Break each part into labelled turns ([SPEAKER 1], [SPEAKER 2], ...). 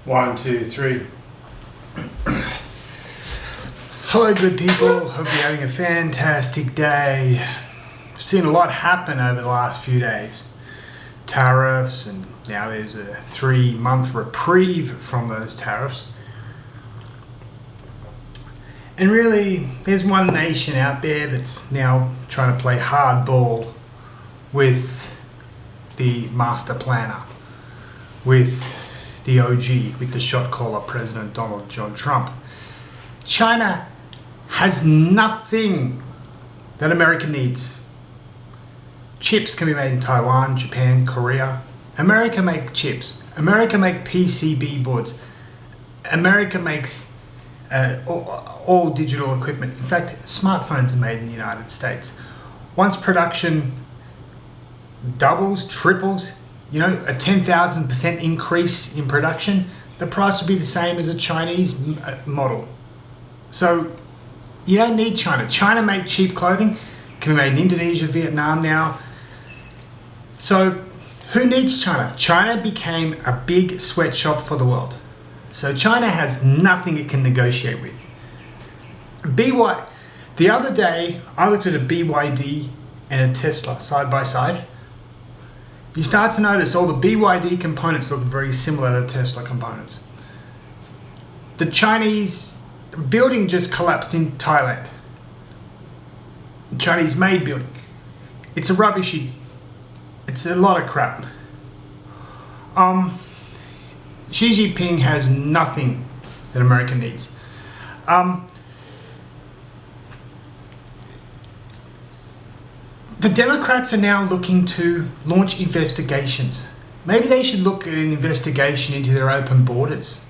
[SPEAKER 1] One, two, three.
[SPEAKER 2] Hello good people, hope you're having a fantastic day. I've seen a lot happen over the last few days. Tariffs, and now there's a 3-month reprieve from those tariffs. And really, there's one nation out there that's now trying to play hardball with the master planner, with the OG, with the shot caller, President Donald John Trump. China has nothing that America needs. Chips can be made in Taiwan, Japan, Korea. America makes chips. America makes PCB boards. America makes all digital equipment. In fact, smartphones are made in the United States. Once production doubles, triples, a 10,000% increase in production, the price will be the same as a Chinese model. So you don't need China. China makes cheap clothing, can be made in Indonesia, Vietnam now. So who needs China? China became a big sweatshop for the world. So China has nothing it can negotiate with. The other day, I looked at a BYD and a Tesla side by side. You start to notice all the BYD components look very similar to Tesla components. The Chinese building just collapsed in Thailand. The Chinese made building. It's a rubbishy. It's a lot of crap. Xi Jinping has nothing that America needs. The Democrats are now looking to launch investigations. Maybe they should look at an investigation into their open borders.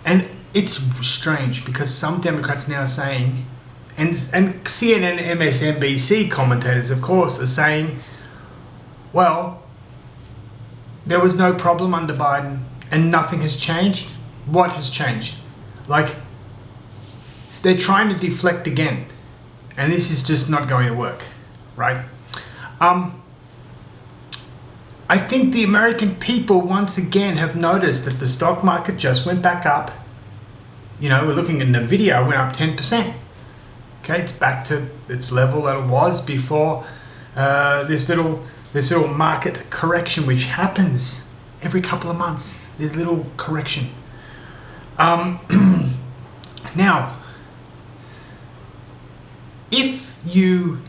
[SPEAKER 2] And it's strange because some Democrats now are saying, and CNN, MSNBC commentators, of course, are saying, well, there was no problem under Biden and nothing has changed. What has changed? Like, they're trying to deflect again, and this is just not going to work, right? I think the American people once again have noticed that the stock market just went back up. We're looking at Nvidia, went up 10%. Okay, it's back to its level that it was before this little market correction, which happens every couple of months. There's little correction. Now, if you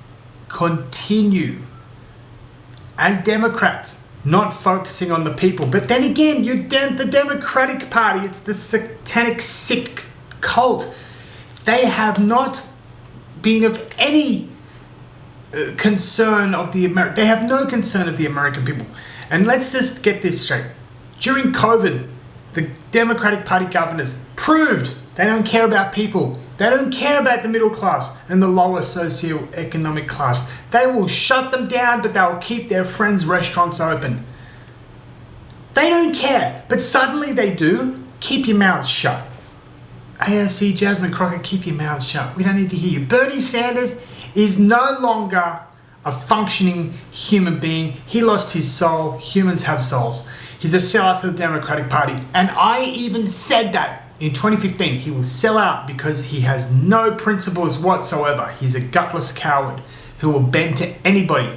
[SPEAKER 2] continue as Democrats not focusing on the people, but then again, the Democratic Party, it's the satanic sick cult. They have not been of any concern of they have no concern of the American people. And let's just get this straight. During COVID, the Democratic Party governors proved they don't care about people. They don't care about the middle class and the lower socioeconomic class. They will shut them down, but they'll keep their friends' restaurants open. They don't care, but suddenly they do. Keep your mouths shut. AOC, Jasmine Crockett, keep your mouths shut. We don't need to hear you. Bernie Sanders is no longer a functioning human being. He lost his soul. Humans have souls. He's a sellout to the Democratic Party. And I even said that in 2015. He will sell out because he has no principles whatsoever. He's a gutless coward who will bend to anybody.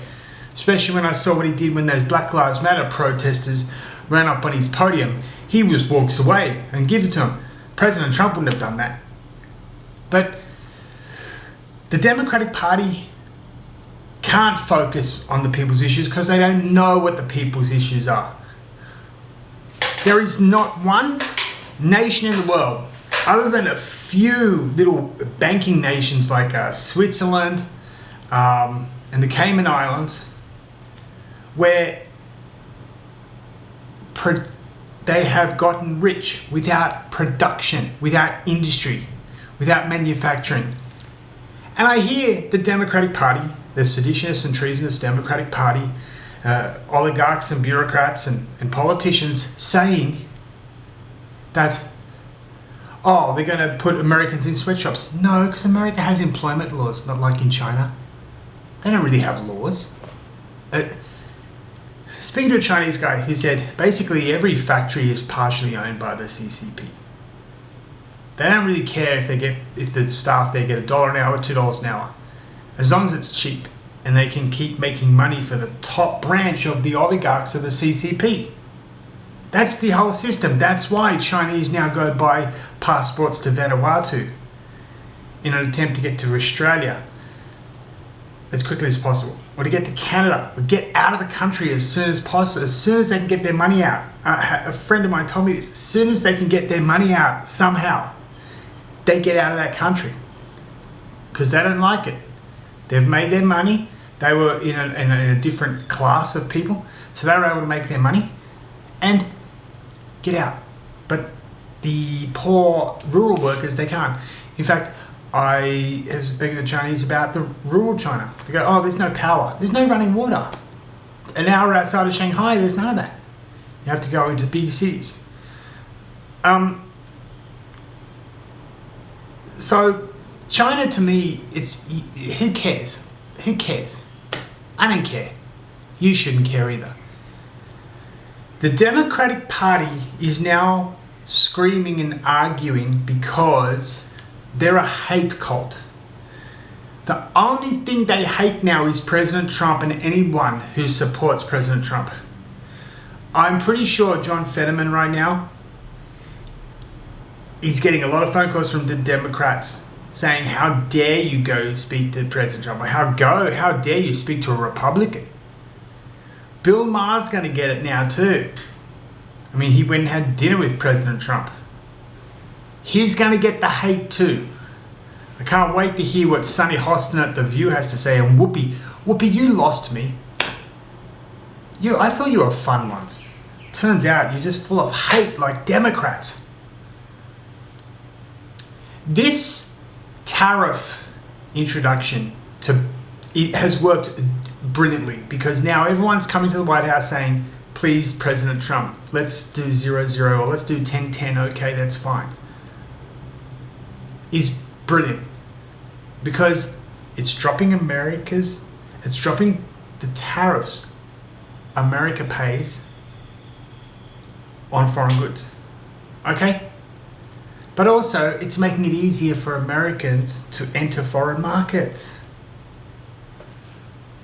[SPEAKER 2] Especially when I saw what he did when those Black Lives Matter protesters ran up on his podium. He just walks away and gives it to him. President Trump wouldn't have done that. But the Democratic Party can't focus on the people's issues because they don't know what the people's issues are. There is not one nation in the world, other than a few little banking nations like Switzerland and the Cayman Islands, where they have gotten rich without production, without industry, without manufacturing. And I hear the Democratic Party, the seditious and treasonous Democratic Party, oligarchs and bureaucrats and politicians saying that, they're going to put Americans in sweatshops. No, because America has employment laws, not like in China. They don't really have laws. speaking to a Chinese guy who said basically every factory is partially owned by the CCP. They don't really care if the staff there get $1 an hour or $2 an hour, as long as it's cheap and they can keep making money for the top branch of the oligarchs of the CCP. That's the whole system. That's why Chinese now go buy passports to Vanuatu in an attempt to get to Australia as quickly as possible, or to get to Canada, or get out of the country as soon as possible, as soon as they can get their money out. A friend of mine told me this: as soon as they can get their money out somehow, they get out of that country because they don't like it. They've made their money. They were in a different class of people, so they were able to make their money and get out. But the poor rural workers, they can't. In fact, I was speaking to Chinese about the rural China. They go, oh, there's no power. There's no running water. An hour outside of Shanghai, there's none of that. You have to go into big cities. So China, to me, it's, who cares? Who cares? I don't care. You shouldn't care either. The Democratic Party is now screaming and arguing because they're a hate cult. The only thing they hate now is President Trump and anyone who supports President Trump. I'm pretty sure John Fetterman right now is getting a lot of phone calls from the Democrats saying, how dare you go speak to President Trump? How dare you speak to a Republican? Bill Maher's going to get it now too. I mean, he went and had dinner with President Trump. He's going to get the hate too. I can't wait to hear what Sonny Hostin at The View has to say. And Whoopi, you lost me. I thought you were fun once. Turns out you're just full of hate like Democrats. This tariff introduction it has worked brilliantly, because now everyone's coming to the White House saying, please, President Trump, let's do 0-0 or let's do 10-10. Okay, that's fine. Is brilliant, because it's dropping the tariffs America pays on foreign goods. Okay? But also, it's making it easier for Americans to enter foreign markets.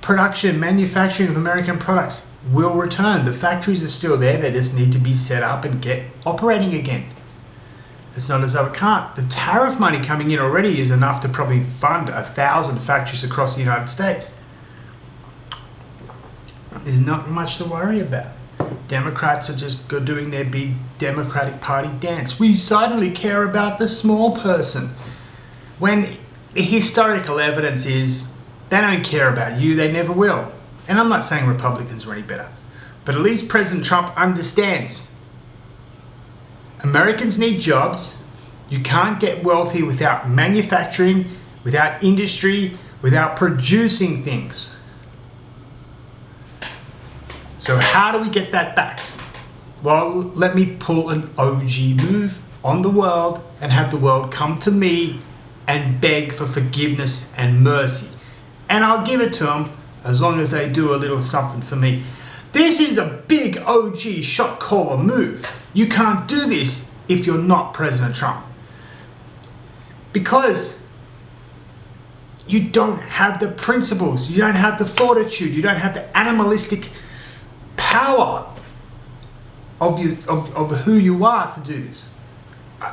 [SPEAKER 2] Manufacturing of American products will return. The factories are still there. They just need to be set up and get operating again. It's not as though it can't. The tariff money coming in already is enough to probably fund 1,000 factories across the United States. There's not much to worry about. Democrats are just doing their big Democratic Party dance. We suddenly care about the small person, when the historical evidence is they don't care about you. They never will. And I'm not saying Republicans are any better, but at least President Trump understands Americans need jobs. You can't get wealthy without manufacturing, without industry, without producing things. So how do we get that back? Well, let me pull an OG move on the world and have the world come to me and beg for forgiveness and mercy. And I'll give it to them as long as they do a little something for me. This is a big OG shot caller move. You can't do this if you're not President Trump, because you don't have the principles, you don't have the fortitude, you don't have the animalistic power of who you are to do this.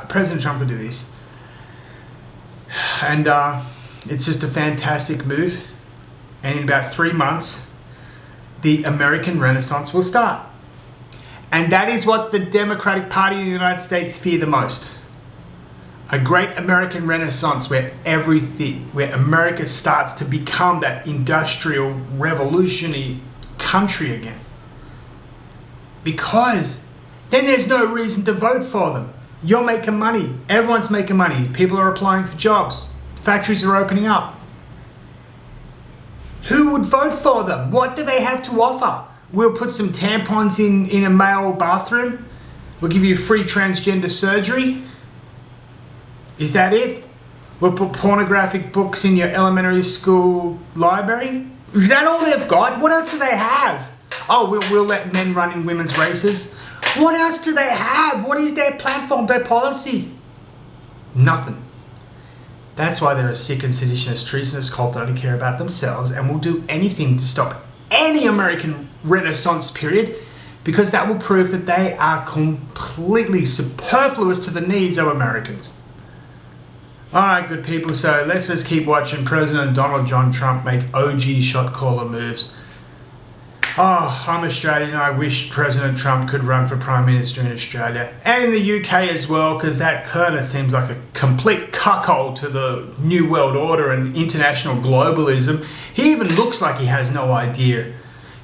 [SPEAKER 2] President Trump will do this, and it's just a fantastic move. And in about 3 months, the American Renaissance will start. And that is what the Democratic Party in the United States fear the most. A great American Renaissance where America starts to become that industrial revolutionary country again. Because then there's no reason to vote for them. You're making money. Everyone's making money. People are applying for jobs. Factories are opening up. Who would vote for them? What do they have to offer? We'll put some tampons in a male bathroom. We'll give you free transgender surgery. Is that it? We'll put pornographic books in your elementary school library. Is that all they've got? What else do they have? Oh, we'll let men run in women's races. What else do they have? What is their platform, their policy? Nothing. That's why they're a sick and seditionist, treasonous cult that only care about themselves and will do anything to stop any American Renaissance period, because that will prove that they are completely superfluous to the needs of Americans. Alright, good people, so let's just keep watching President Donald John Trump make OG shot caller moves. Oh, I'm Australian. I wish President Trump could run for Prime Minister in Australia and in the UK as well, because that kind of seems like a complete cuckold to the New World Order and international globalism. He even looks like he has no idea.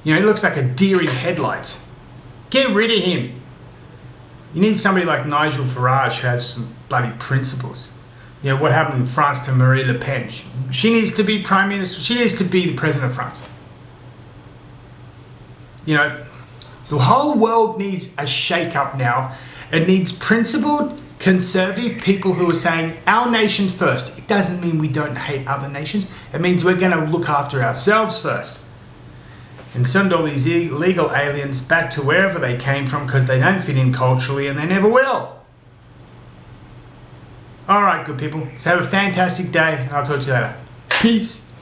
[SPEAKER 2] You know, he looks like a deer in headlights. Get rid of him. You need somebody like Nigel Farage who has some bloody principles. You know, what happened in France to Marine Le Pen? She needs to be Prime Minister. She needs to be the President of France. You know, the whole world needs a shake-up now. It needs principled, conservative people who are saying our nation first. It doesn't mean we don't hate other nations. It means we're going to look after ourselves first. And send all these illegal aliens back to wherever they came from, because they don't fit in culturally and they never will. Alright, good people. So have a fantastic day, and I'll talk to you later. Peace.